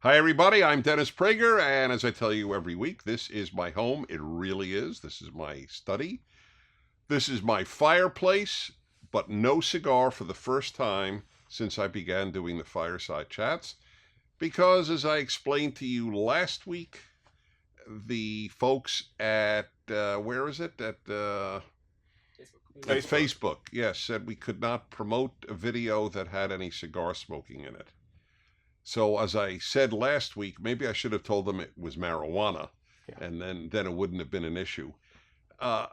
Hi, everybody. I'm Dennis Prager, and as I tell you every week, this is my home. It really is. This is my study. This is my fireplace, but no cigar for the first time since I began doing the Fireside Chats. Because, as I explained to you last week, the folks at, where is it? At Facebook, yes, said we could not promote a video that had any cigar smoking in it. So as I said last week, maybe I should have told them it was marijuana, and then it wouldn't have been an issue. I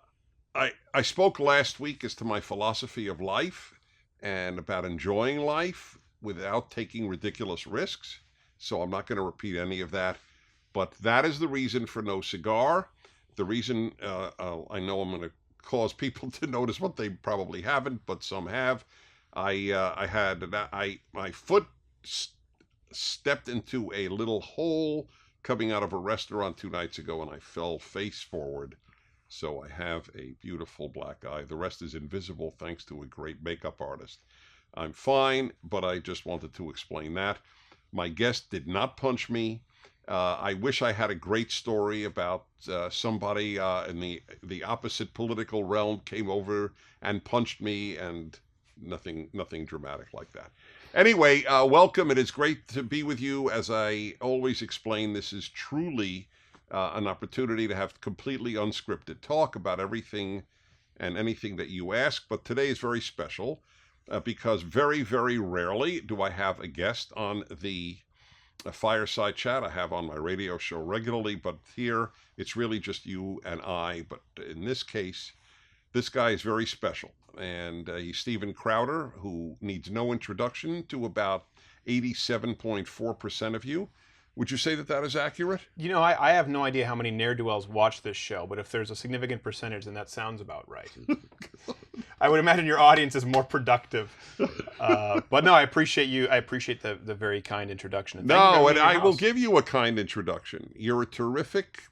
spoke last week as to my philosophy of life and about enjoying life without taking ridiculous risks. So I'm not going to repeat any of that. But that is the reason for no cigar. The reason I know I'm going to cause people to notice what they probably haven't, but some have. My foot stepped into a little hole coming out of a restaurant 2 nights ago, and I fell face forward. So I have a beautiful black eye. The rest is invisible thanks to a great makeup artist. I'm fine, but I just wanted to explain that. My guest did not punch me. I wish I had a great story about somebody in the opposite political realm came over and punched me, and nothing dramatic like that. Anyway, welcome. It is great to be with you. As I always explain, this is truly an opportunity to have completely unscripted talk about everything and anything that you ask. But today is very special because very, very rarely do I have a guest on the Fireside Chat. I have on my radio show regularly, but here it's really just you and I. But in this case, this guy is very special. And he's Steven Crowder, who needs no introduction to about 87.4% of you. Would you say that that is accurate? You know, I have no idea how many ne'er-do-wells watch this show, but if there's a significant percentage, then that sounds about right. I would imagine your audience is more productive. But no, I appreciate you. I appreciate the very kind introduction. And I will give you a kind introduction. You're a terrific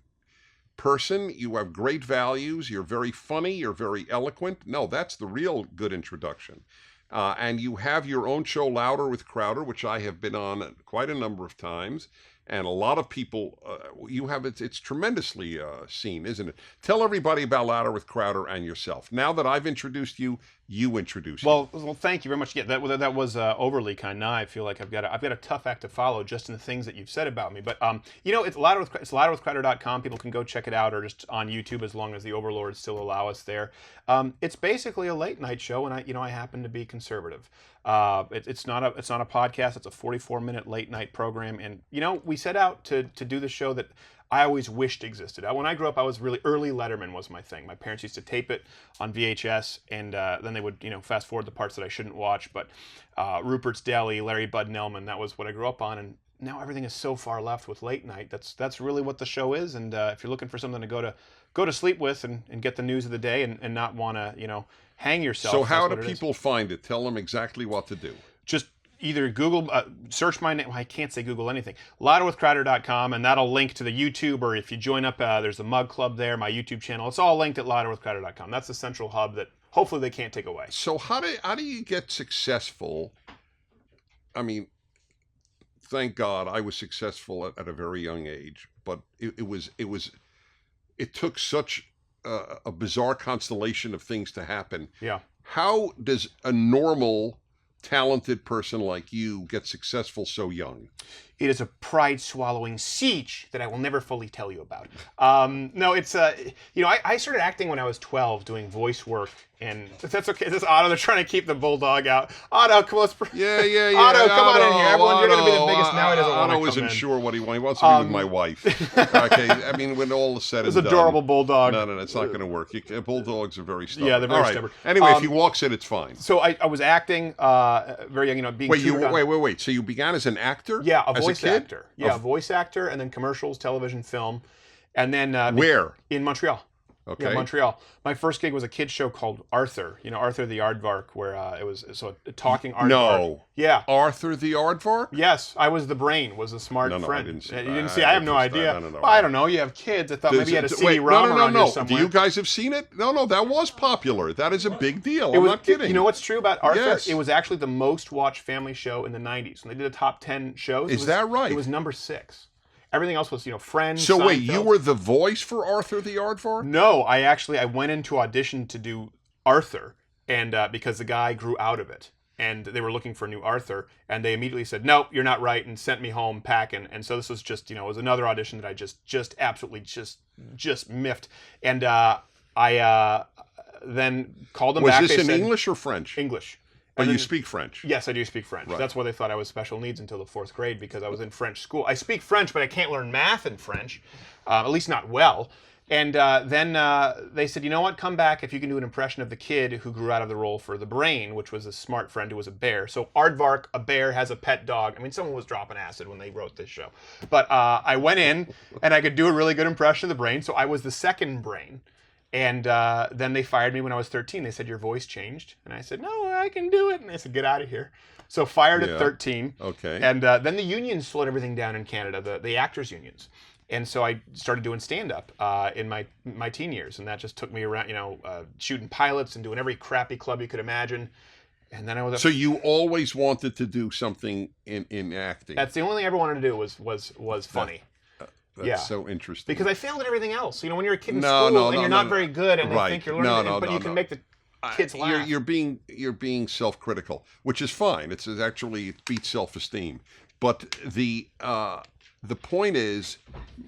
person. You have great values. You're very funny. You're very eloquent. No, that's the real good introduction. And you have your own show, Louder with Crowder, which I have been on quite a number of times. And a lot of people, you have it's tremendously seen, isn't it? Tell everybody about Louder with Crowder and yourself. Now that I've introduced you, you introduce Well, thank you very much. Yeah, that was overly kind. Now I feel like I've got a tough act to follow just in the things that you've said about me. But you know, it's louderwithcrowder.com. People can go check it out, or just on YouTube as long as the overlords still allow us there. It's basically a late night show, and I happen to be conservative. It's not a podcast. It's a 44-minute late night program, and you know, we set out to do the show that I always wished existed. When I grew up, I was really early Letterman was my thing. My parents used to tape it on VHS, and then they would, you know, fast forward the parts that I shouldn't watch. But Rupert's Deli, Larry Bud Nelman, that was what I grew up on. And now everything is so far left with late night. That's really what the show is. And if you're looking for something to go to sleep with and get the news of the day and not want to, you know, hang yourself. So how do people find it? Tell them exactly what to do. Just either Google, search my name. Well, I can't say Google anything. Louderwithcrowder.com, and that'll link to the YouTube, or if you join up, there's the Mug Club there, my YouTube channel. It's all linked at louderwithcrowder.com. That's the central hub that hopefully they can't take away. So how do you get successful? I mean, thank God I was successful at a very young age, but it took such a bizarre constellation of things to happen. Yeah. How does a normal, talented person like you get successful so young? It is a pride-swallowing siege that I will never fully tell you about. No, it's you know, I started acting when I was 12, doing voice work, and that's okay. This Otto, they're trying to keep the bulldog out. Otto, come on. Yeah. Otto, come on in here. Everyone, you're going to be the biggest. Now he doesn't want to come in. Otto isn't sure what he wants. He wants to be with my wife. Okay, I mean, when all is said and done. This adorable bulldog. No, it's not going to work. Bulldogs are very stubborn. Yeah, they're very stubborn. Anyway, if he walks in, it's fine. So I was acting very young, you know, being Wait. So you began as an actor? Yeah, a voice actor. Yeah, a voice actor, and then commercials, television, film, and then where? In Montreal. Okay. Yeah, Montreal. My first gig was a kid show called Arthur. You know, Arthur the Aardvark, where it was a talking aardvark. No. Yeah. Arthur the Aardvark? Yes, I was the brain. Was a smart No, friend. I didn't see. You didn't see. I have no idea. I don't know. Well, I don't know. You have kids. I thought maybe you had a CD-ROM around here somewhere. Do you guys have seen it? No, that was popular. That is a big deal. I'm not kidding. You know what's true about Arthur? Yes. It was actually the most watched family show in the 90s. When they did the top 10 shows. Is that right? It was number 6. Everything else was, Friends. So wait, Seinfeld. you were the voice for Arthur the Aardvark? No, I went into audition to do Arthur, and because the guy grew out of it, and they were looking for a new Arthur, and they immediately said, "Nope, you're not right," and sent me home packing. And so this was just, it was another audition that I just absolutely just miffed, and I then called them back. Was this They in said, English or French? English. But And you then- speak French. Yes, I do speak French. Right. That's why they thought I was special needs until the 4th grade, because I was in French school. I speak French, but I can't learn math in French, at least not well. And then they said, you know what, come back if you can do an impression of the kid who grew out of the role for the brain, which was a smart friend who was a bear. So Aardvark, a bear, has a pet dog. I mean, someone was dropping acid when they wrote this show. But I went in, and I could do a really good impression of the brain, so I was the second brain. And then they fired me when I was 13. They said, your voice changed. And I said, no, I can do it. And they said, get out of here. So fired at 13. Okay. And then the unions slowed everything down in Canada, the actors' unions. And so I started doing stand-up in my teen years. And that just took me around, shooting pilots and doing every crappy club you could imagine. And then I was... So you always wanted to do something in acting. That's the only thing I ever wanted to do was funny. That's so interesting. Because I failed at everything else. When you're a kid in school and you're not very good and they think you're learning, but you can make the kids laugh. You're being self-critical, which is fine. It beats self-esteem. But the point is,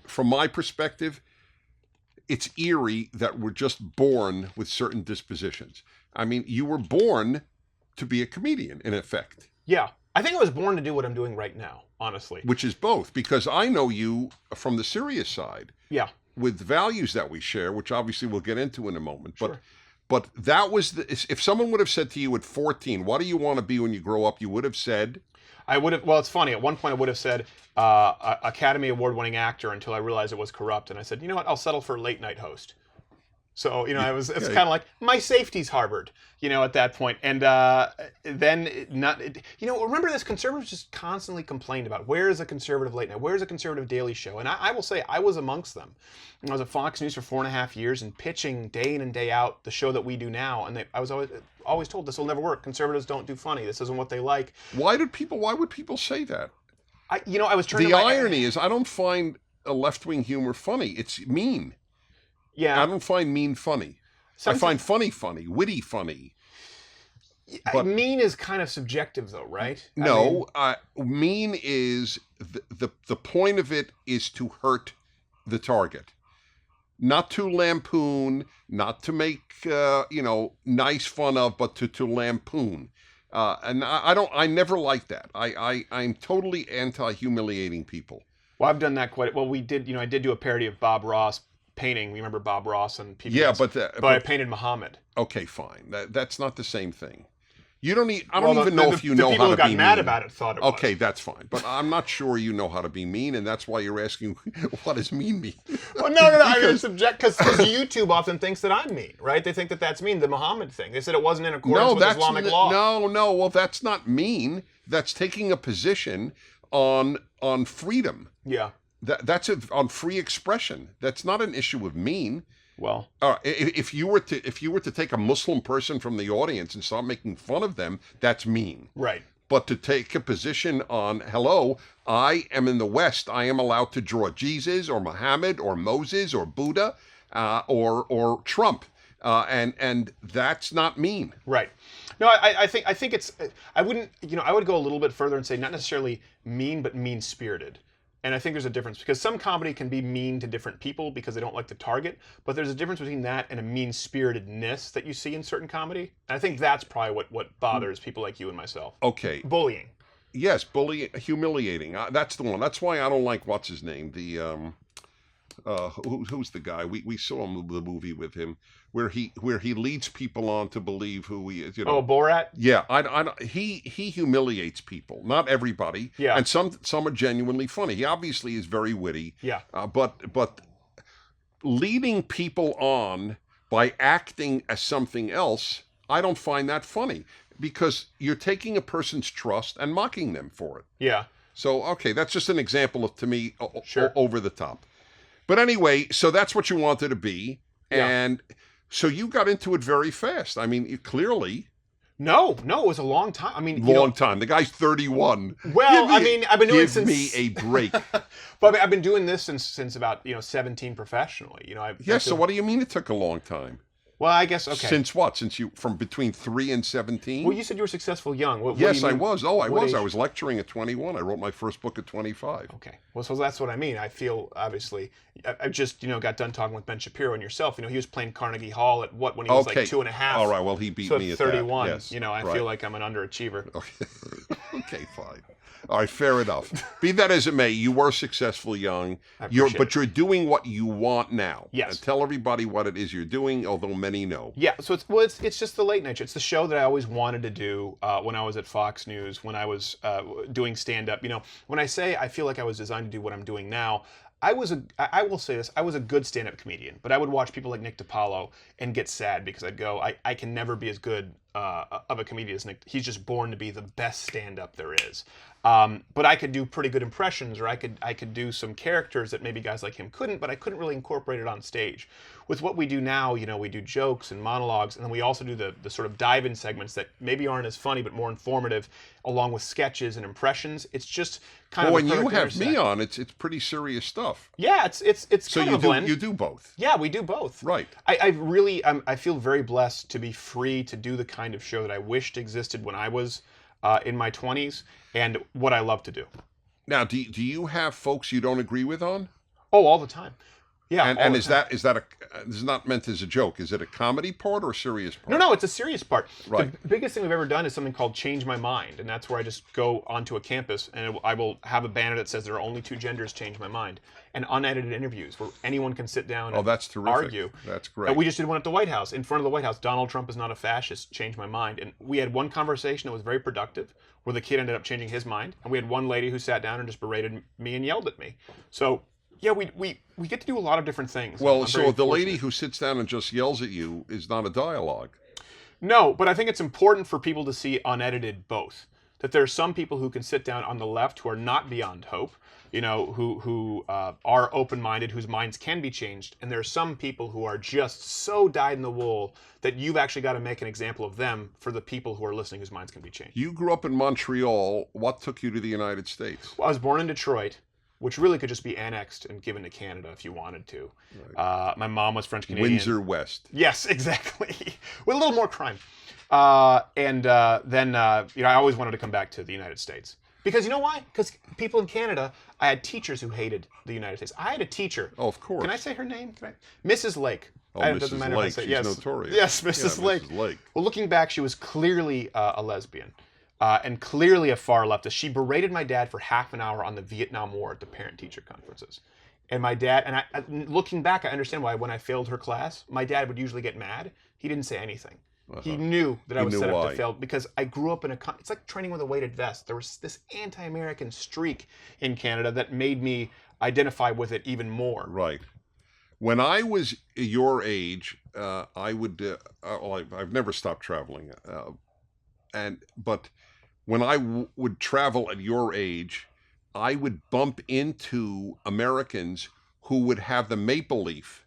from my perspective, it's eerie that we're just born with certain dispositions. I mean, you were born to be a comedian, in effect. Yeah. I think I was born to do what I'm doing right now, honestly. Which is both, because I know you from the serious side. Yeah. With values that we share, which obviously we'll get into in a moment. Sure. But that was, if someone would have said to you at 14, what do you want to be when you grow up? You would have said... I would have, well, it's funny. At one point I would have said Academy Award-winning actor until I realized it was corrupt. And I said, you know what, I'll settle for late night host. So, it's kind of like, my safety's Harvard, at that point. And then, remember this, conservatives just constantly complained about, where is a conservative late night? Where's a conservative daily show? And I will say, I was amongst them. I was at Fox News for 4.5 years and pitching day in and day out the show that we do now. And I was always told, this will never work. Conservatives don't do funny. This isn't what they like. Why would people say that? I was trying The irony is, I don't find a left-wing humor funny. It's mean. Yeah. I don't find mean funny. I find funny, witty funny. But mean is kind of subjective, though, right? No, mean is the point of it is to hurt the target, not to lampoon, not to make nice fun of, but to lampoon. And I never like that. I'm totally anti-humiliating people. Well, I've done that quite. Well, we did. I did do a parody of Bob Ross painting. Remember Bob Ross and PBS? Yeah, but I painted Muhammad. Okay, fine. That's not the same thing. You don't need. I don't even know if you know how to be mean. The people who got mad about it thought it was. Okay, that's fine. But I'm not sure you know how to be mean, and that's why you're asking, what does mean mean? Well, no. I mean, because YouTube often thinks that I'm mean, right? They think that that's mean, the Muhammad thing. They said it wasn't in accordance with Islamic law. No. Well, that's not mean. That's taking a position on freedom. Yeah. That's on free expression. That's not an issue of mean. Well, if you were to take a Muslim person from the audience and start making fun of them, that's mean. Right. But to take a position on, hello, I am in the West, I am allowed to draw Jesus or Muhammad or Moses or Buddha or Trump, and that's not mean. Right. No, I think it's. I wouldn't. I would go a little bit further and say not necessarily mean, but mean-spirited. And I think there's a difference, because some comedy can be mean to different people because they don't like the target, but there's a difference between that and a mean-spiritedness that you see in certain comedy. And I think that's probably what bothers people like you and myself. Okay. Bullying. Yes, bullying, humiliating. That's the one. That's why I don't like, what's his name? The who's the guy? We saw the movie with him where he leads people on to believe who he is. Oh, Borat? Yeah, he humiliates people. Not everybody. Yeah. And some are genuinely funny. He obviously is very witty. Yeah. But leading people on by acting as something else, I don't find that funny because you're taking a person's trust and mocking them for it. Yeah. So, okay, that's just an example of, to me, Sure. over the top. But anyway, so that's what you wanted to be. Yeah. And so you got into it very fast. I mean, clearly, No, it was a long time. I mean, long time. The guy's 31. Well, I mean, I've been doing it Give since. me a break. But I've been doing this since about 17 professionally. So what do you mean it took a long time? Well, I guess okay. Since what? Since you from between 3 and 17? Well, you said you were successful young. What do Yes, you I mean? was. Oh, I What was. age? I was lecturing at 21. I wrote my first book at 25. Okay. Well, so that's what I mean. I feel obviously. I just got done talking with Ben Shapiro and yourself. He was playing Carnegie Hall at when he was like 2.5. All right. Well, he beat So me at 31. that. Yes. I right. feel like I'm an underachiever. Okay, fine. All right, fair enough. Be that as it may, you were successful young. But you're doing what you want now. Yes. And tell everybody what it is you're doing, although many know. Yeah, so it's just the late night show. It's the show that I always wanted to do when I was at Fox News, when I was doing stand-up. When I say I feel like I was designed to do what I'm doing now, I will say this, I was a good stand-up comedian, but I would watch people like Nick DiPaolo and get sad because I'd go, I can never be as good of a comedian as Nick. He's just born to be the best stand-up there is. But I could do pretty good impressions, or I could do some characters that maybe guys like him couldn't, but I couldn't really incorporate it on stage. With what we do now, we do jokes and monologues, and then we also do the sort of dive-in segments that maybe aren't as funny but more informative, along with sketches and impressions. It's just kind of. When you have me on, it's pretty serious stuff. Yeah, it's so kind of a blend. You do both. Yeah, we do both. Right. I feel very blessed to be free to do the kind of show that I wished existed when I was in my 20s, and what I love to do. Now, do you have folks you don't agree with on? Oh, all the time. Yeah. And is that this is not meant as a joke? Is it a comedy part or a serious part? No, it's a serious part. Right. The biggest thing we've ever done is something called Change My Mind, and that's where I just go onto a campus and I will have a banner that says there are only 2 genders, change my mind, and unedited interviews where anyone can sit down and that's terrific. argue. That's great. And we just did one at the White House, in front of the White House. Donald Trump is not a fascist, change my mind. And we had one conversation that was very productive where the kid ended up changing his mind, and we had one lady who sat down and just berated me and yelled at me. So yeah, we get to do a lot of different things. Well, so the lady who sits down and just yells at you is not a dialogue. No, but I think it's important for people to see unedited both. That there are some people who can sit down on the left who are not beyond hope, who are open-minded, whose minds can be changed, and there are some people who are just so dyed in the wool that you've actually got to make an example of them for the people who are listening whose minds can be changed. You grew up in Montreal. What took you to the United States? Well, I was born in Detroit, which really could just be annexed and given to Canada if you wanted to. Right. My mom was French-Canadian. Windsor West. Yes, exactly. With a little more crime. Then I always wanted to come back to the United States. Because you know why? Because people in Canada, I had teachers who hated the United States. I had a teacher. Oh, of course. Can I say her name? Mrs. Lake. Oh, it doesn't Mrs. matter Lake. if I say She's yes. notorious. Yes, Mrs. Lake. Mrs. Lake. Well, looking back, she was clearly a lesbian. And clearly a far leftist. She berated my dad for half an hour on the Vietnam War at the parent-teacher conferences. And my dad, looking back, I understand why when I failed her class, my dad would usually get mad. He didn't say anything. He knew that I was set up to fail because I grew up in it's like training with a weighted vest. There was this anti-American streak in Canada that made me identify with it even more. Right. When I was your age, I would, I've never stopped traveling. But when I would travel at your age, I would bump into Americans who would have the maple leaf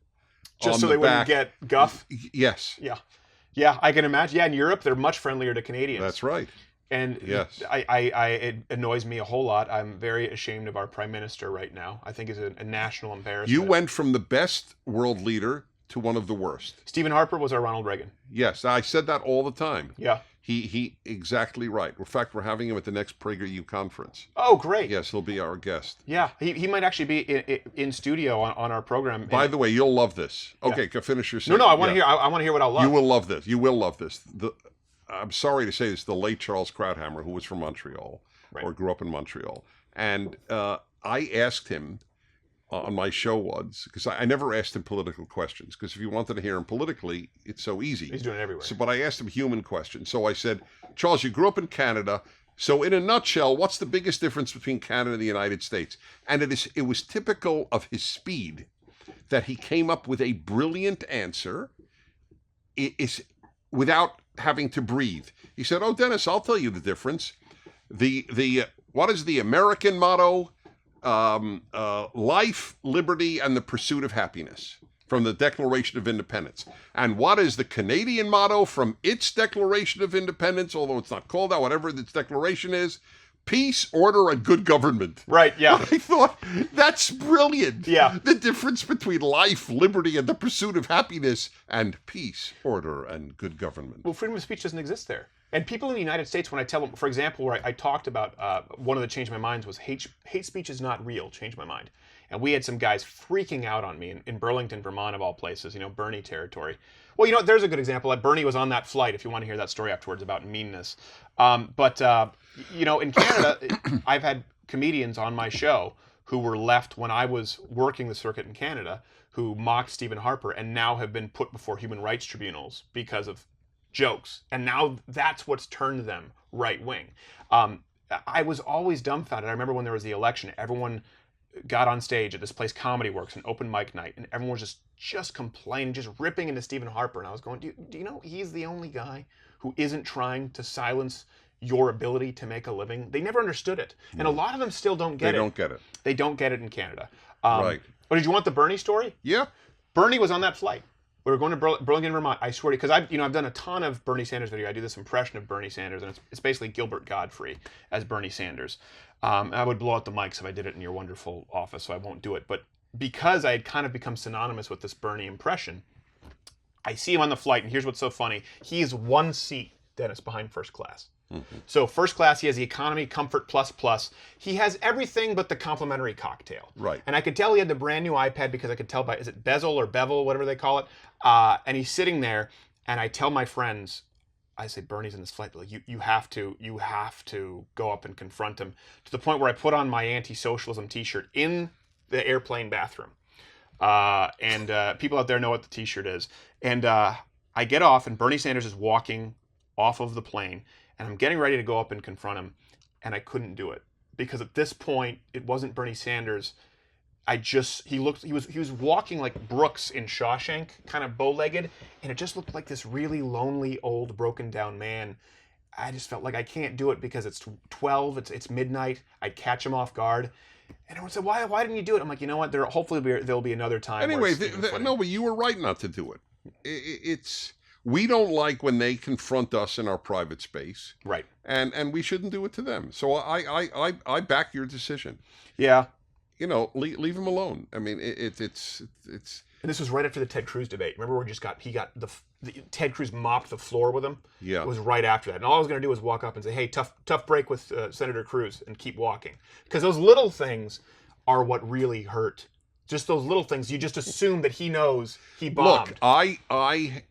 just on so the they back. Wouldn't get guff. Yes. Yeah, I can imagine. Yeah, in Europe they're much friendlier to Canadians. That's right. And yes, it annoys me a whole lot. I'm very ashamed of our prime minister right now. I think it's a national embarrassment. You went from the best world leader to one of the worst. Stephen Harper was our Ronald Reagan. Yes, I said that all the time. Yeah. He exactly right. In fact, we're having him at the next PragerU conference. Oh, great. Yes, he'll be our guest. Yeah, he might actually be in studio on our program. By the way, you'll love this. Okay, yeah. Finish your sentence. No, I want to hear. I want to hear what I'll love. You will love this. You will love this. I'm sorry to say this. The late Charles Krauthammer, who was from Montreal, or grew up in Montreal, and I asked him on my show once, because I never asked him political questions, because if you wanted to hear him politically, it's so easy. He's doing it everywhere. But I asked him human questions. So I said, Charles, you grew up in Canada. So in a nutshell, what's the biggest difference between Canada and the United States? And it was typical of his speed that he came up with a brilliant answer is without having to breathe. He said, "Oh, Dennis, I'll tell you the difference. The what is the American motto? Life, liberty, and the pursuit of happiness from the Declaration of Independence. And what is the Canadian motto from its Declaration of Independence, although it's not called that, whatever its declaration is? Peace, order, and good government." Right, yeah. I thought, that's brilliant. Yeah. The difference between life, liberty, and the pursuit of happiness and peace, order, and good government. Well, freedom of speech doesn't exist there. And people in the United States, when I tell them, for example, where I talked about one of the change my minds was hate speech is not real, change my mind. And we had some guys freaking out on me in Burlington, Vermont, of all places, Bernie territory. Well, there's a good example. Bernie was on that flight, if you want to hear that story afterwards about meanness. But in Canada, I've had comedians on my show who were left when I was working the circuit in Canada who mocked Stephen Harper and now have been put before human rights tribunals because of jokes. And now that's what's turned them right wing. I was always dumbfounded. I remember when there was the election, everyone got on stage at this place, Comedy Works, an open mic night, and everyone was just complaining, just ripping into Stephen Harper. And I was going, do you know he's the only guy who isn't trying to silence your ability to make a living? They never understood it. And a lot of them still don't get it. They don't get it. They don't get it in Canada. Right. But did you want the Bernie story? Yeah. Bernie was on that flight. We were going to Burlington, Vermont. I swear to you, because I've done a ton of Bernie Sanders video. I do this impression of Bernie Sanders, and it's basically Gilbert Gottfried as Bernie Sanders. I would blow out the mics if I did it in your wonderful office, so I won't do it. But because I had kind of become synonymous with this Bernie impression, I see him on the flight, and here's what's so funny. He is one seat, Dennis, behind first class. Mm-hmm. So first class, he has the economy, comfort, plus. He has everything but the complimentary cocktail. Right. And I could tell he had the brand new iPad because I could tell by, is it bezel or bevel, whatever they call it? And he's sitting there, and I tell my friends, I say, Bernie's in this flight. Like, you have to go up and confront him, to the point where I put on my anti-socialism t-shirt in the airplane bathroom. And people out there know what the t-shirt is. And I get off, and Bernie Sanders is walking off of the plane, and I'm getting ready to go up and confront him, and I couldn't do it. Because at this point, it wasn't Bernie Sanders. He was walking like Brooks in Shawshank, kind of bow-legged, and it just looked like this really lonely, old, broken down man. I just felt like I can't do it because it's 12, it's midnight, I'd catch him off guard. And everyone said, why didn't you do it? I'm like, you know what, hopefully there'll be another time. Anyway, no, but you were right not to do it. We don't like when they confront us in our private space. Right. And we shouldn't do it to them. So I back your decision. Yeah. Leave him alone. I mean, it's. And this was right after the Ted Cruz debate. Remember where Ted Cruz mopped the floor with him? Yeah. It was right after that. And all I was going to do was walk up and say, hey, tough break with Senator Cruz, and keep walking. Because those little things are what really hurt. Just those little things. You just assume that he knows he bombed. Look, I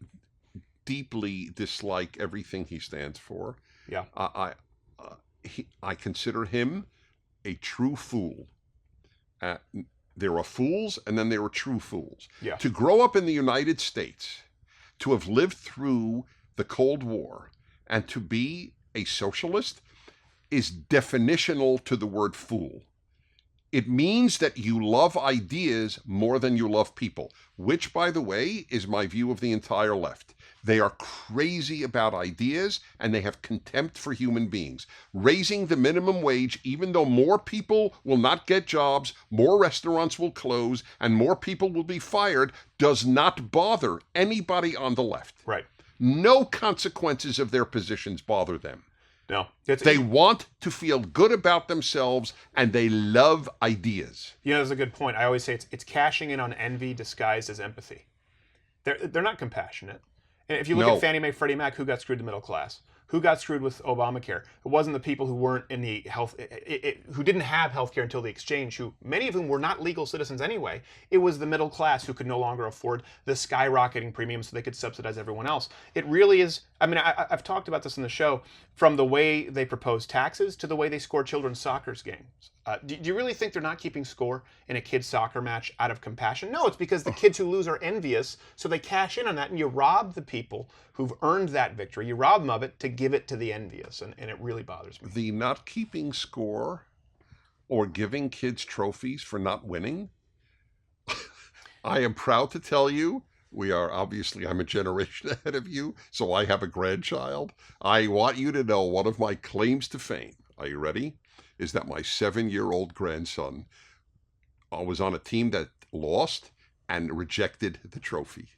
deeply dislike everything he stands for. Yeah. I consider him a true fool. There are fools, and then there are true fools. Yeah. To grow up in the United States, to have lived through the Cold War, and to be a socialist is definitional to the word fool. It means that you love ideas more than you love people, which, by the way, is my view of the entire left. They are crazy about ideas, and they have contempt for human beings. Raising the minimum wage, even though more people will not get jobs, more restaurants will close, and more people will be fired, does not bother anybody on the left. Right. No consequences of their positions bother them. No. They want to feel good about themselves, and they love ideas. That's a good point. I always say it's cashing in on envy disguised as empathy. They're not compassionate. And if you look at Fannie Mae, Freddie Mac, who got screwed? The middle class. Who got screwed with Obamacare? It wasn't the people who weren't in the health, who didn't have health care until the exchange, who many of whom were not legal citizens anyway. It was the middle class who could no longer afford the skyrocketing premiums so they could subsidize everyone else. It really is, I mean, I've talked about this in the show, from the way they propose taxes to the way they score children's soccer games. Do you really think they're not keeping score in a kid's soccer match out of compassion? No, it's because the kids who lose are envious, so they cash in on that, and you rob the people who've earned that victory. You rob them of it to give it to the envious, and it really bothers me. The not keeping score or giving kids trophies for not winning, I am proud to tell you, I'm a generation ahead of you, so I have a grandchild. I want you to know one of my claims to fame, are you ready? Is that my 7-year-old grandson was on a team that lost and rejected the trophy.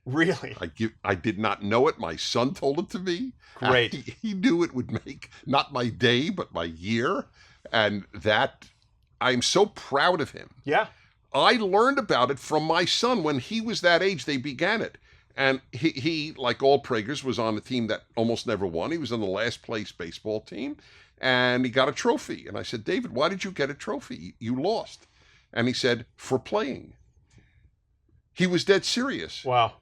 Really? I did not know it. My son told it to me. Great. He knew it would make not my day, but my year. And that, I'm so proud of him. Yeah. I learned about it from my son. When he was that age, they began it. And he, like all Pragers, was on a team that almost never won. He was on the last place baseball team, and he got a trophy. And I said, David, why did you get a trophy? You lost. And he said, for playing. He was dead serious. Wow.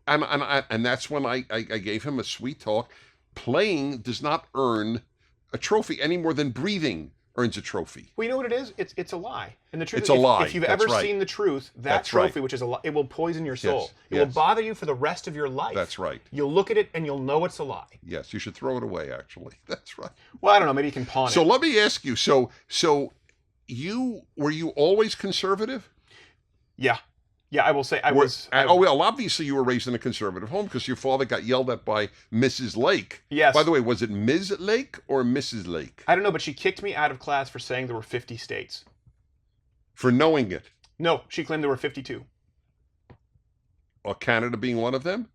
And that's when I gave him a sweet talk. Playing does not earn a trophy any more than breathing earns a trophy. Well, you know what it is? It's a lie. And the truth It's is, a lie. if you've That's ever right. seen the truth, that That's trophy, right. which is a lie, it will poison your soul. Yes. It will bother you for the rest of your life. That's right. You'll look at it and you'll know it's a lie. Yes, you should throw it away, actually. That's right. Well, I don't know. Maybe you can pawn it. So let me ask you, so were you always conservative? Yeah. Yeah, I will say Well, obviously you were raised in a conservative home because your father got yelled at by Mrs. Lake. Yes. By the way, was it Ms. Lake or Mrs. Lake? I don't know, but she kicked me out of class for saying there were 50 states. For knowing it. No, she claimed there were 52. Or Canada being one of them?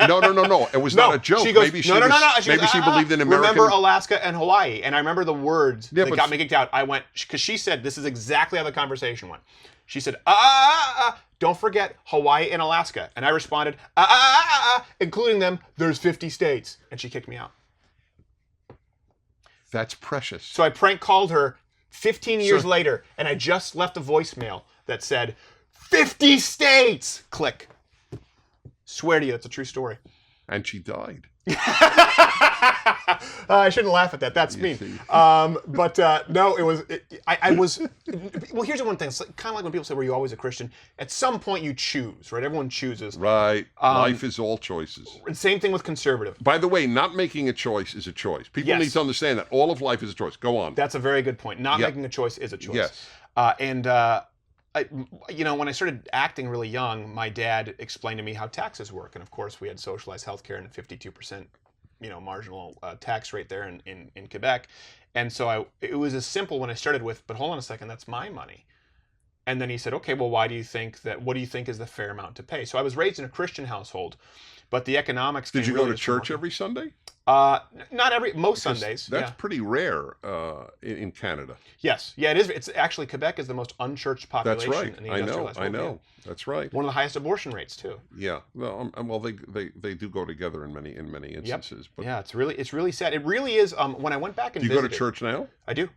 No. It was No, not a joke. she goes, maybe she no. maybe she believed in American. Remember Alaska and Hawaii? And I remember the words Yeah, that but- got me kicked out. I went, because she said, this is exactly how the conversation went. She said, don't forget Hawaii and Alaska. And I responded, including them, there's 50 states. And she kicked me out. That's precious. So I prank called her 15 years later, and I just left a voicemail that said, 50 states! Click. Swear to you, that's a true story. And she died. I shouldn't laugh at that. That's mean. But no, it was. I was. Well, here's the one thing. It's kind of like when people say, "Were you always a Christian?" At some point, you choose, right? Everyone chooses. Right. Life is all choices. Same thing with conservative. By the way, not making a choice is a choice. People Yes. need to understand that all of life is a choice. Go on. That's a very good point. Not Yeah. making a choice is a choice. Yes. When I started acting really young, my dad explained to me how taxes work, and of course, we had socialized healthcare and a 52%, marginal tax rate there in Quebec, and so it was as simple when I started with, but hold on a second, that's my money. And then he said, okay, well, what do you think is the fair amount to pay? So I was raised in a Christian household, but the economics. Did you really go to just from church working. every Sunday? Most Sundays. That's yeah. pretty rare in Canada. Yes. Yeah, it is. It's actually, Quebec is the most unchurched That's population right. in the I industrialized world. know. That's right. One of the highest abortion rates too. Yeah. Well, they do go together in many instances. But Yeah, it's really sad. It really is. When I went back and do you visited, go to church now? I do.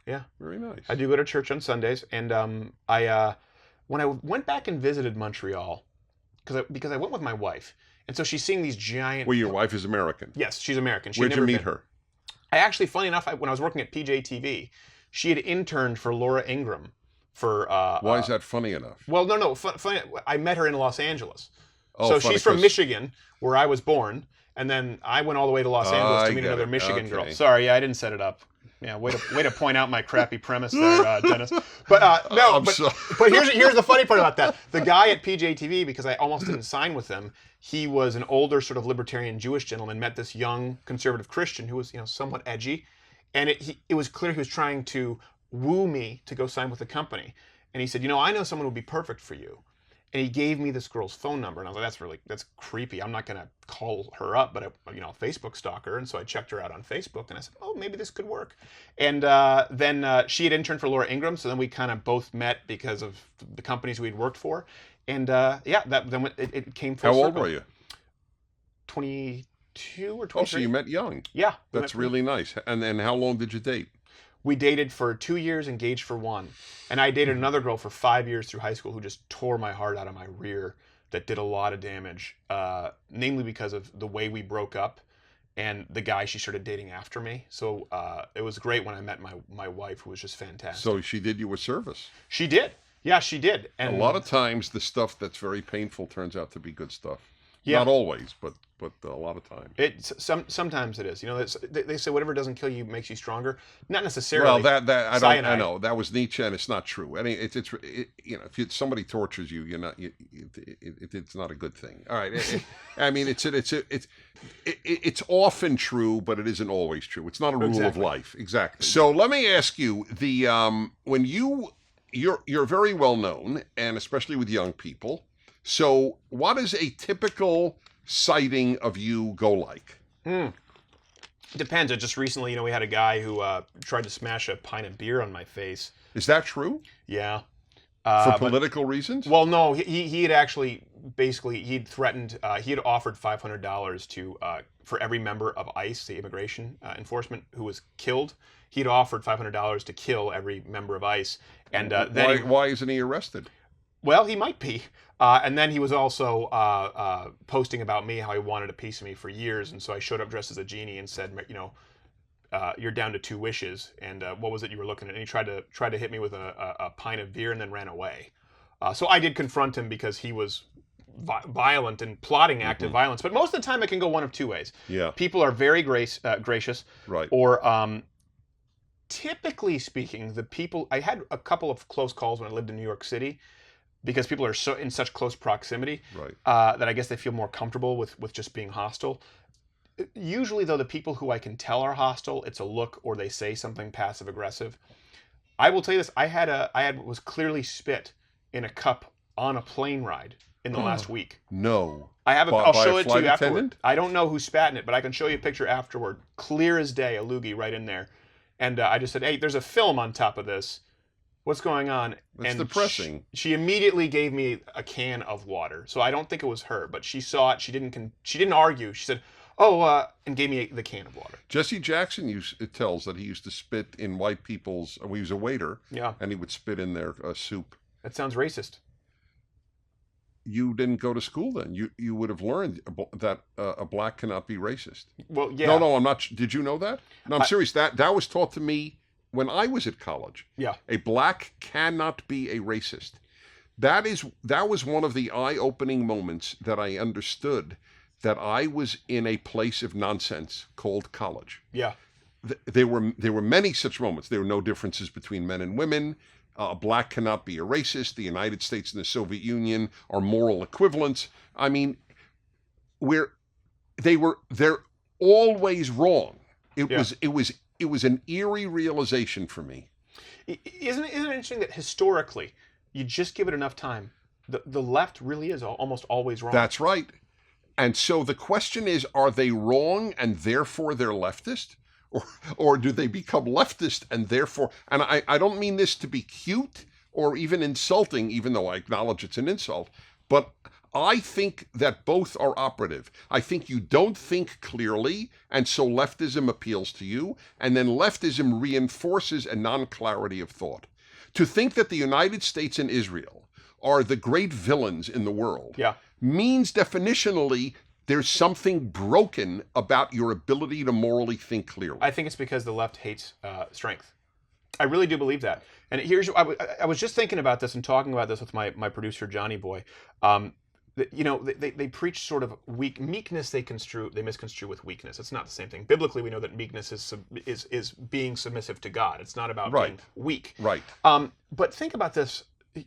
Yeah, Very nice. I do go to church on Sundays, and when I went back and visited Montreal, because I went with my wife, and so she's seeing these giant. Well, your wife is American. Yes, she's American. Where'd you meet her? I actually, funny enough, when I was working at PJTV, she had interned for Laura Ingraham for. Why is that funny enough? Well, no. Funny, I met her in Los Angeles. Oh, so funny, she's from 'cause- Michigan, where I was born, and then I went all the way to Los Angeles to meet get another it. Michigan girl. Okay. Sorry, yeah, I didn't set it up. Yeah, way to point out my crappy premise there, Dennis. But no, I'm sorry. but here's the funny part about that. The guy at PJTV, because I almost didn't sign with him, he was an older sort of libertarian Jewish gentleman, met this young conservative Christian who was somewhat edgy, and it was clear he was trying to woo me to go sign with the company. And he said, I know someone who would be perfect for you. And he gave me this girl's phone number, and I was like, that's creepy. I'm not going to call her up, but I Facebook stalk her. And so I checked her out on Facebook, and I said, oh, maybe this could work. And then she had interned for Laura Ingraham, so then we kind of both met because of the companies we'd worked for. And then it came full circle. How old were you? 22 or 23. Oh, so you met young. Yeah. That's really nice. And then how long did you date? We dated for 2 years, engaged for 1. And I dated another girl for 5 years through high school who just tore my heart out of my rear, that did a lot of damage, namely because of the way we broke up and the guy she started dating after me. So it was great when I met my wife, who was just fantastic. So she did you a service. She did. Yeah, she did. And a lot of times the stuff that's very painful turns out to be good stuff. Yeah. Not always, but a lot of times. Sometimes it is. You know, they say whatever doesn't kill you makes you stronger. Not Well, necessarily. I Cyanide. know that was Nietzsche, and it's not true. I mean, you know, if somebody tortures you, it's not a good thing. All right, I mean, it's often true, but it isn't always true. It's not a rule of Exactly. life. Exactly. So let me ask you: when you're very well known, and especially with young people. So, what does a typical sighting of you go like? Depends. Just recently, you know, we had a guy who tried to smash a pint of beer on my face. Is that true? Yeah. For political reasons? Well, no, he had actually he'd threatened, he had offered $500 to for every member of ICE, the immigration enforcement, who was killed. He'd offered $500 to kill every member of ICE, and then why isn't he arrested? well, he might be. And then he was also posting about me, how he wanted a piece of me for years, and so I showed up dressed as a genie and said, you know, you're down to 2 wishes, and what was it you were looking at? And he tried to hit me with a pint of beer and then ran away. So I did confront him because he was violent and plotting active violence. But most of the time, it can go one of 2 ways. Yeah. People are very gracious, Right. or typically speaking, the people I had a couple of close calls when I lived in New York City. Because people are so in such close proximity, Right. That I guess they feel more comfortable with just being hostile. Usually, though, the people who I can tell are hostile, it's a look or they say something passive aggressive. I will tell you this: I was clearly spit in a cup on a plane ride in the last week. No. I'll show a it to flight you afterward. attendant? I don't know who spat in it, but I can show you a picture afterward, clear as day, a loogie right in there. And I just said, "Hey, there's a film on top of this. What's going on?" That's and depressing. She immediately gave me a can of water. So I don't think it was her, but she saw it. She didn't argue. She said, "Oh," and gave me the can of water. Jesse Jackson tells that he used to spit in white people's. He was a waiter. Yeah. And he would spit in their soup. That sounds racist. You didn't go to school then. You would have learned that a black cannot be racist. Well, yeah. No, I'm not. Did you know that? No, I'm serious. That was taught to me when I was at college. Yeah. A black cannot be a racist. That was one of the eye-opening moments that I understood that I was in a place of nonsense called college. Yeah. There were many such moments. There were no differences between men and women. A black cannot be a racist. The United States and the Soviet Union are moral equivalents. I mean, they're always wrong. It was an eerie realization for me. Isn't it interesting that historically, you just give it enough time, the left really is almost always wrong. That's right. And so the question is, are they wrong and therefore they're leftist? Or do they become leftist and therefore, and I don't mean this to be cute or even insulting, even though I acknowledge it's an insult, but I think that both are operative. I think you don't think clearly, and so leftism appeals to you, and then leftism reinforces a non-clarity of thought. To think that the United States and Israel are the great villains in the world means definitionally there's something broken about your ability to morally think clearly. I think it's because the left hates strength. I really do believe that. And I was just thinking about this and talking about this with my producer, Johnny Boy. You know, they preach sort of meekness. They misconstrue with weakness. It's not the same thing. Biblically, we know that meekness is being submissive to God. It's not about being weak. Right. But think about this.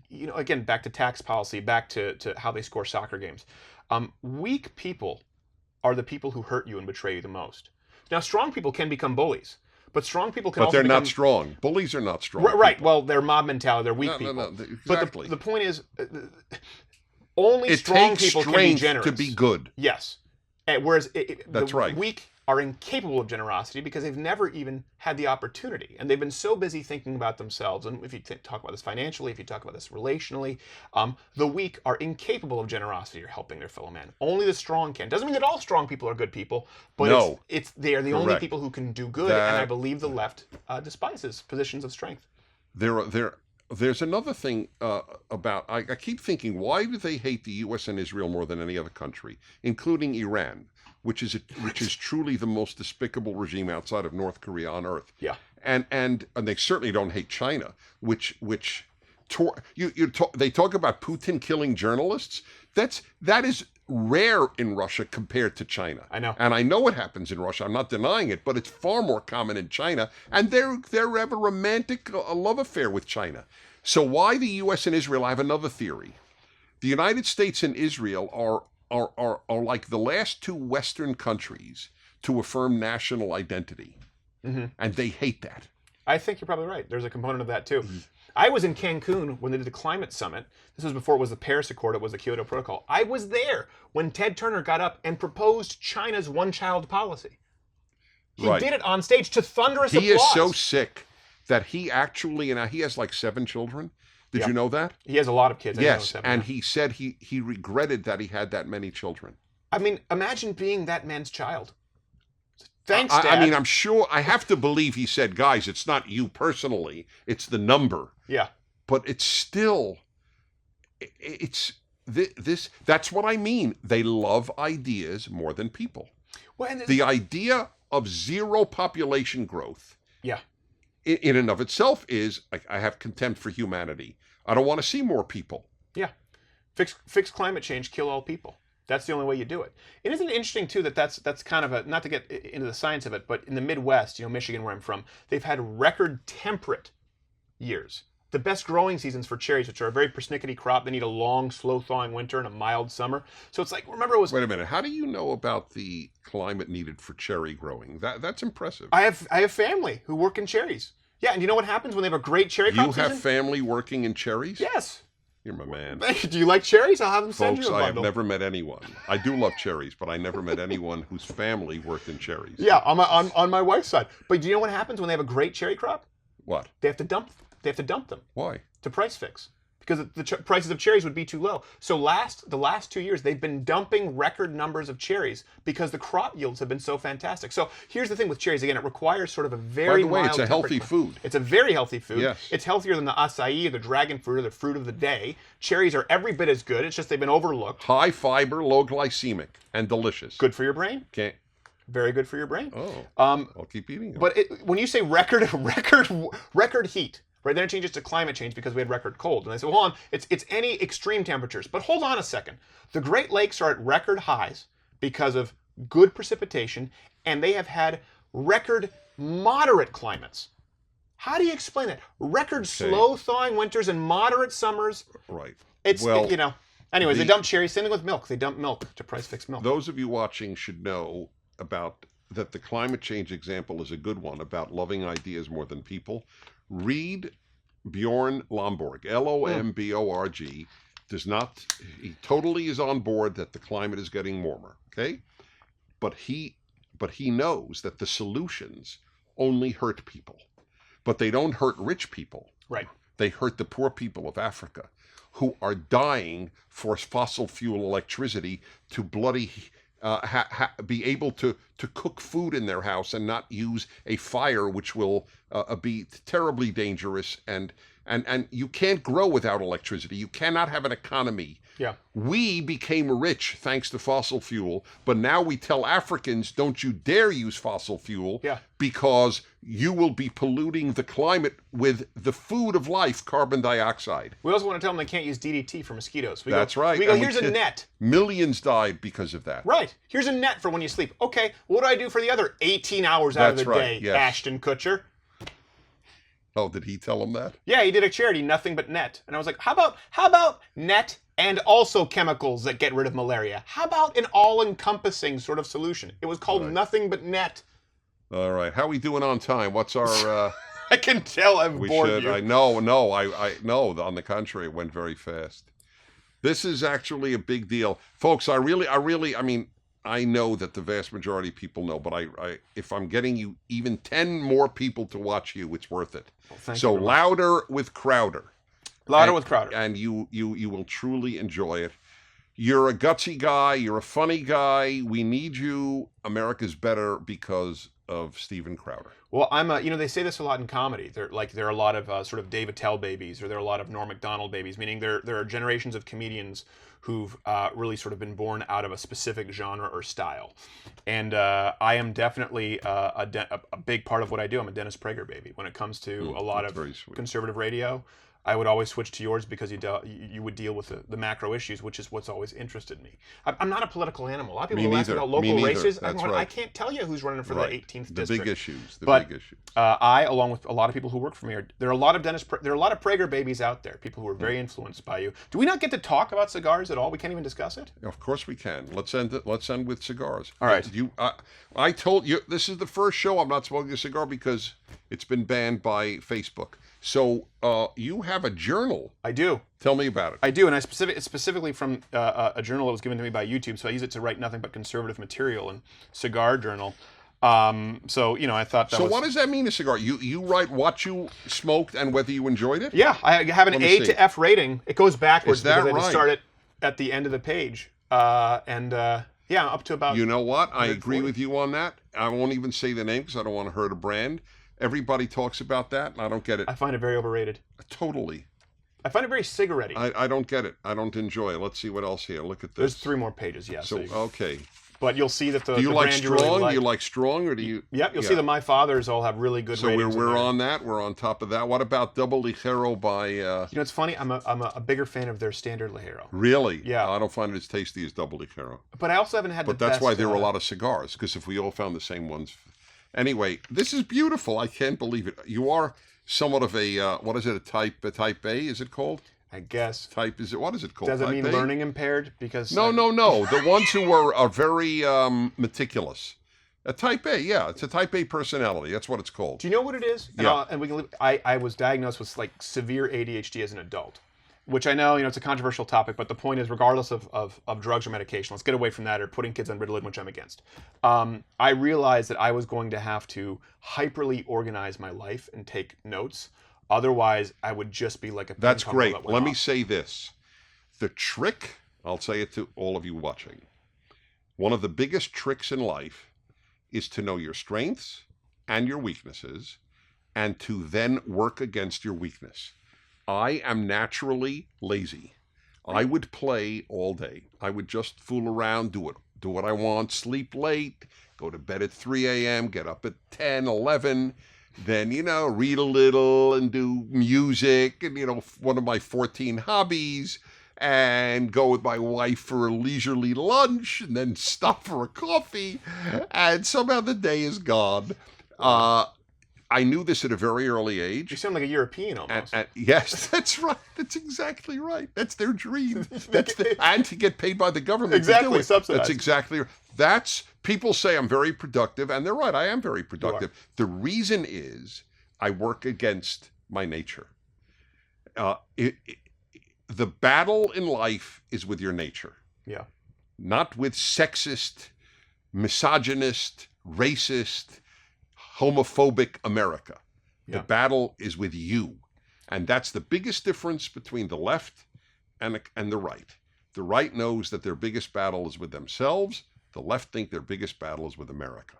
You know, again, back to tax policy, back to how they score soccer games. Weak people are the people who hurt you and betray you the most. Now, strong people can become bullies, but strong people can also become... But they're not strong. Bullies are not strong. Right. People. Well, they're mob mentality. They're weak people. No, exactly. But the point is, only strong people can be generous. To be good. Yes. Whereas That's right. Weak are incapable of generosity because they've never even had the opportunity. And they've been so busy thinking about themselves. And if you talk about this financially, if you talk about this relationally, the weak are incapable of generosity or helping their fellow man. Only the strong can. Doesn't mean that all strong people are good people, but they are the only people who can do good. And I believe the left despises positions of strength. There's another thing about, I keep thinking, why do they hate the U.S. and Israel more than any other country, including Iran, which is truly the most despicable regime outside of North Korea on earth. Yeah. And they certainly don't hate China, they talk about Putin killing journalists. That is rare in Russia compared to China. I know. And I know it happens in Russia. I'm not denying it, but it's far more common in China. And they have a romantic love affair with China. So why the U.S. and Israel? I have another theory. The United States and Israel are like the last two Western countries to affirm national identity. Mm-hmm. And they hate that. I think you're probably right. There's a component of that too. I was in Cancun when they did the climate summit. This was before it was the Paris Accord, it was the Kyoto Protocol. I was there when Ted Turner got up and proposed China's one-child policy. He did it on stage to thunderous applause. He is so sick that he actually, and he has like 7 children. Did you know that? He has a lot of kids. Yes, and he said he regretted that he had that many children. I mean, imagine being that man's child. Thanks, Dad. I mean, I'm sure, I have to believe he said, guys, it's not you personally, it's the number. Yeah. But it's still, that's what I mean. They love ideas more than people. Well, and the idea of zero population growth, yeah, in and of itself is, I have contempt for humanity. I don't want to see more people. Yeah. Fix climate change, kill all people. That's the only way you do it. And isn't it interesting, too, that's kind of not to get into the science of it, but in the Midwest, Michigan, where I'm from, they've had record temperate years. The best growing seasons for cherries, which are a very persnickety crop. They need a long, slow-thawing winter and a mild summer. So it's like, remember it was... Wait a minute. How do you know about the climate needed for cherry growing? That's impressive. I have family who work in cherries. Yeah, and you know what happens when they have a great cherry crop season? You have family working in cherries? Yes. You're my man. Do you like cherries? I'll have them send Folks, you a bundle. I have never met anyone. I do love cherries, but I never met anyone whose family worked in cherries. Yeah, on my wife's side. But do you know what happens when they have a great cherry crop? What? They have to dump them. Why? To price fix. Because the prices of cherries would be too low. So the last 2 years, they've been dumping record numbers of cherries because the crop yields have been so fantastic. So here's the thing with cherries. Again, it requires sort of a very mild By the way, it's a healthy temperature. food. It's a very healthy food. Yes. It's healthier than the acai or the dragon fruit or the fruit of the day. Cherries are every bit as good. It's just they've been overlooked. High fiber, low glycemic, and delicious. Good for your brain. Can't. Very good for your brain. Oh, I'll keep eating them. But when you say record heat, right, then it changes to climate change because we had record cold. And they say, well, hold on, it's any extreme temperatures. But hold on a second. The Great Lakes are at record highs because of good precipitation, and they have had record moderate climates. How do you explain that? Record slow thawing winters and moderate summers. Right. It's, anyways, they dump cherries. Same thing with milk. They dump milk to price fix milk. Those of you watching should know about that the climate change example is a good one about loving ideas more than people. Read Bjorn Lomborg, Lomborg, he totally is on board that the climate is getting warmer, okay? But he knows that the solutions only hurt people. But they don't hurt rich people. Right. They hurt the poor people of Africa who are dying for fossil fuel electricity to bloody be able to cook food in their house and not use a fire, which will be terribly dangerous. And you can't grow without electricity. You cannot have an economy. Yeah. We became rich thanks to fossil fuel, but now we tell Africans, don't you dare use fossil fuel because you will be polluting the climate with the food of life, carbon dioxide. We also want to tell them they can't use DDT for mosquitoes. That's right. We go, here's a net. Millions died because of that. Right. Here's a net for when you sleep. Okay, what do I do for the other 18 hours out of the day, yes. Ashton Kutcher? Oh, did he tell him that? Yeah, he did a charity, Nothing But Net. And I was like, how about net and also chemicals that get rid of malaria? How about an all-encompassing sort of solution? It was called Nothing But Net. All right. How are we doing on time? What's our... I can tell I've bored you. I know. On the contrary, it went very fast. This is actually a big deal. Folks, I mean, I know that the vast majority of people know, but if I'm getting you even 10 more people to watch you, it's worth it. Well, so louder with Crowder. Louder with Crowder. And you will truly enjoy it. You're a gutsy guy. You're a funny guy. We need you. America's better because of Steven Crowder. Well, they say this a lot in comedy. There are a lot of sort of Dave Attell babies, or there are a lot of Norm Macdonald babies, meaning there are generations of comedians who've really sort of been born out of a specific genre or style. And I am definitely a big part of what I do. I'm a Dennis Prager baby when it comes to a lot of conservative radio. I would always switch to yours because you would deal with the macro issues, which is what's always interested me. I'm not a political animal. A lot of people ask about local races. That's I right. can't tell you who's running for the 18th district. The big issues. Big issues. I, along with a lot of people who work for me, there are a lot of Prager babies out there. People who are very influenced by you. Do we not get to talk about cigars at all? We can't even discuss it. Of course we can. Let's end with cigars. All right. I told you this is the first show I'm not smoking a cigar because it's been banned by Facebook. So you have a journal. I do. Tell me about it. I do, and it's specifically from a journal that was given to me by YouTube. So I use it to write nothing but conservative material and cigar journal. So I thought that. So what does that mean, a cigar? You write what you smoked and whether you enjoyed it? Yeah, I have an A to F rating. It goes backwards because I just start it at the end of the page, yeah, up to about. You know what? I agree with you on that. I won't even say the name because I don't want to hurt a brand. Everybody talks about that, and I don't get it. I find it very overrated. Totally. I find it very cigarette-y. I don't get it. I don't enjoy it. Let's see what else here. Look at this. There's 3 more pages, yeah. So okay. But you'll see that do you like strong? Do you like strong, or do you? Yep, you'll see that my fathers all have really good ratings. So we're on that. We're on top of that. What about Double Ligero by? It's funny. I'm a bigger fan of their standard Ligero. Really? Yeah. I don't find it as tasty as Double Ligero. But I also haven't had. But that's why there were a lot of cigars, because if we all found the same ones. Anyway, this is beautiful. I can't believe it. You are somewhat of a what is it? A type A? Is it called? I guess. What is it called? Does it type mean A? learning impaired? Because No. The ones who are very meticulous. A type A, yeah, it's a type A personality. That's what it's called. Do you know what it is? Yeah. And we can. I was diagnosed with like severe ADHD as an adult, which I know it's a controversial topic, but the point is, regardless of drugs or medication, let's get away from that, or putting kids on Ritalin, which I'm against. I realized that I was going to have to hyperly organize my life and take notes. Otherwise, I would just be like a. That's great. Let me say this. The trick, I'll say it to all of you watching. One of the biggest tricks in life is to know your strengths and your weaknesses and to then work against your weakness. I am naturally lazy. I would play all day. I would just fool around, do what I want, sleep late, go to bed at 3 a.m., get up at 10, 11, then, read a little and do music and, one of my 14 hobbies, and go with my wife for a leisurely lunch and then stop for a coffee, and somehow the day is gone. I knew this at a very early age. You sound like a European almost. Yes, that's right. That's exactly right. That's their dream. And to get paid by the government. Exactly, to do it. subsidized. That's exactly right. People say I'm very productive, and they're right. I am very productive. The reason is I work against my nature. The battle in life is with your nature. Yeah. Not with sexist, misogynist, racist, homophobic America. Yeah. The battle is with you. And that's the biggest difference between the left and the right. The right knows that their biggest battle is with themselves. The left think their biggest battle is with America.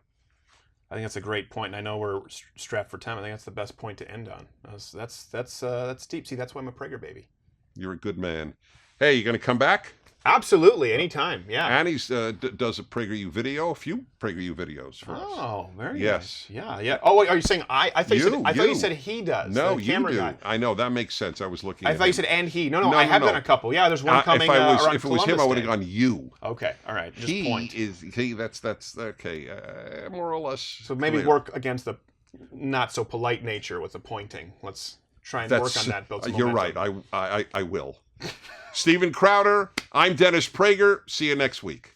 I think that's a great point, and I know we're strapped for time. I think that's the best point to end on. That's deep. See, that's why I'm a Prager baby. You're a good man. Hey, you going to come back? Absolutely, anytime. Yeah. Annie's does a PragerU video, a few PragerU videos for us. Oh, very yes. Nice. Yeah. Oh, wait, are you saying I thought you said he does. No, the you camera do. guy. I know that makes sense. I was looking. I thought you said and he. No. I have done a couple. Yeah, there's one coming. If it was him, I would have gone you. Okay, all right. Just point. That's okay. More or less. So maybe work against the not so polite nature with the pointing. Let's try and work on that. Build some You're momentum. right. I will. Stephen Crowder. I'm Dennis Prager. See you next week.